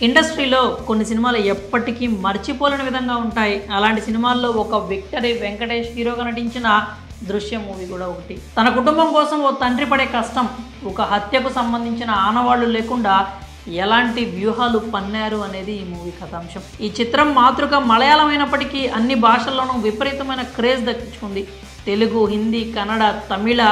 ఇండస్ట్రీలో కొన్ని సినిమాలు ఎప్పటికీ మర్చిపోలేని విధంగా ఉంటాయి. అలాంటి సినిమాల్లో ఒక విక్టరీ వెంకటేష్ హీరోగా నటించిన దృశ్యం మూవీ కూడా ఒకటి. తన కుటుంబం కోసం ఓ తండ్రి పడే కష్టం, ఒక హత్యకు సంబంధించిన ఆనవాళ్లు లేకుండా ఎలాంటి వ్యూహాలు పన్నారు అనేది ఈ మూవీ కథాంశం. ఈ చిత్రం మాతృక మలయాళం అయినప్పటికీ అన్ని భాషల్లోనూ విపరీతమైన క్రేజ్ దక్కించుకుంది. తెలుగు, హిందీ, కన్నడ, తమిళ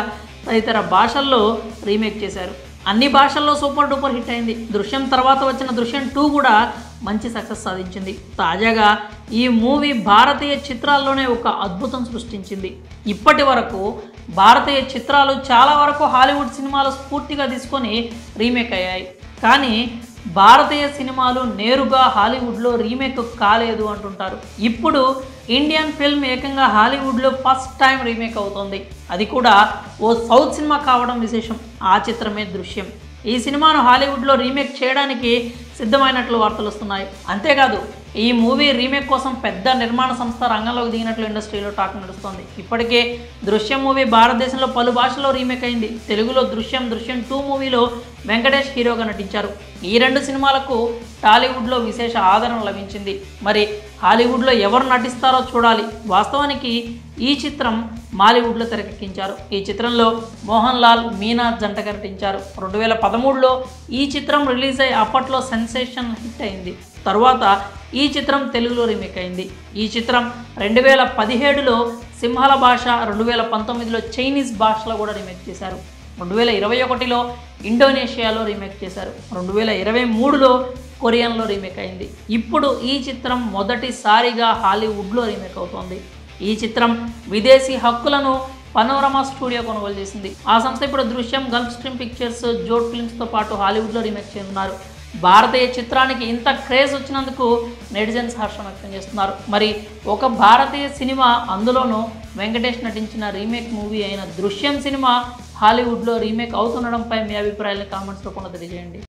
తదితర భాషల్లో రీమేక్ చేశారు. అన్ని భాషల్లో సూపర్ డూపర్ హిట్ అయింది. దృశ్యం తర్వాత వచ్చిన దృశ్యం 2 కూడా మంచి సక్సెస్ సాధించింది. తాజాగా ఈ మూవీ భారతీయ చిత్రాల్లోనే ఒక అద్భుతం సృష్టించింది. ఇప్పటి వరకు భారతీయ చిత్రాలు చాలా వరకు హాలీవుడ్ సినిమాలు స్ఫూర్తిగా తీసుకొని రీమేక్ అయ్యాయి. కానీ భారతీయ సినిమాలు నేరుగా హాలీవుడ్లో రీమేక్ కాలేదు అంటుంటారు. ఇప్పుడు ఇండియన్ ఫిల్మ్ ఏకంగా హాలీవుడ్లో ఫస్ట్ టైం రీమేక్ అవుతోంది. అది కూడా ఓ సౌత్ సినిమా కావడం విశేషం. ఆ చిత్రమే దృశ్యం. ఈ సినిమాను హాలీవుడ్లో రీమేక్ చేయడానికి సిద్ధమైనట్లు వార్తలు వస్తున్నాయి. అంతేకాదు ఈ మూవీ రీమేక్ కోసం పెద్ద నిర్మాణ సంస్థ రంగంలోకి దిగినట్లు ఇండస్ట్రీలో టాక్ నడుస్తోంది. ఇప్పటికే దృశ్యం మూవీ భారతదేశంలో పలు భాషల్లో రీమేక్ అయింది. తెలుగులో దృశ్యం 2 మూవీలో వెంకటేష్ హీరోగా నటించారు. ఈ 2 సినిమాలకు టాలీవుడ్లో విశేష ఆదరణ లభించింది. మరి హాలీవుడ్లో ఎవరు నటిస్తారో చూడాలి. వాస్తవానికి ఈ చిత్రం మాలీవుడ్లో తెరకెక్కించారు. ఈ చిత్రంలో మోహన్ లాల్, మీనా జంటగా నటించారు. 2013లో ఈ చిత్రం రిలీజ్ అయ్యి అప్పట్లో సెన్సేషన్ హిట్ అయింది. తరువాత ఈ చిత్రం తెలుగులో రీమేక్ అయింది. ఈ చిత్రం 2017లో సింహళ భాష, 2019లో చైనీస్ భాషలో కూడా రీమేక్ చేశారు. 2021లో ఇండోనేషియాలో రీమేక్ చేశారు. 2023లో కొరియన్లో రీమేక్ అయింది. ఇప్పుడు ఈ చిత్రం మొదటిసారిగా హాలీవుడ్లో రీమేక్ అవుతోంది. ఈ చిత్రం విదేశీ హక్కులను పనోరమా స్టూడియో కొనుగోలు చేసింది. ఆ సంస్థ ఇప్పుడు దృశ్యం, గల్ఫ్ స్ట్రీమ్ పిక్చర్స్, జోట్ ఫిల్మ్స్తో పాటు హాలీవుడ్లో రీమేక్ చేయనున్నారు. భారతీయ చిత్రానికి ఇంత క్రేజ్ వచ్చినందుకు నెటిజన్స్ హర్షం వ్యక్తం చేస్తున్నారు. మరి ఒక భారతీయ సినిమా, అందులోనూ వెంకటేష్ నటించిన రీమేక్ మూవీ అయిన దృశ్యం సినిమా హాలీవుడ్లో రీమేక్ అవుతుండడంపై మీ అభిప్రాయాన్ని కామెంట్స్ రూపంలో తెలియజేయండి.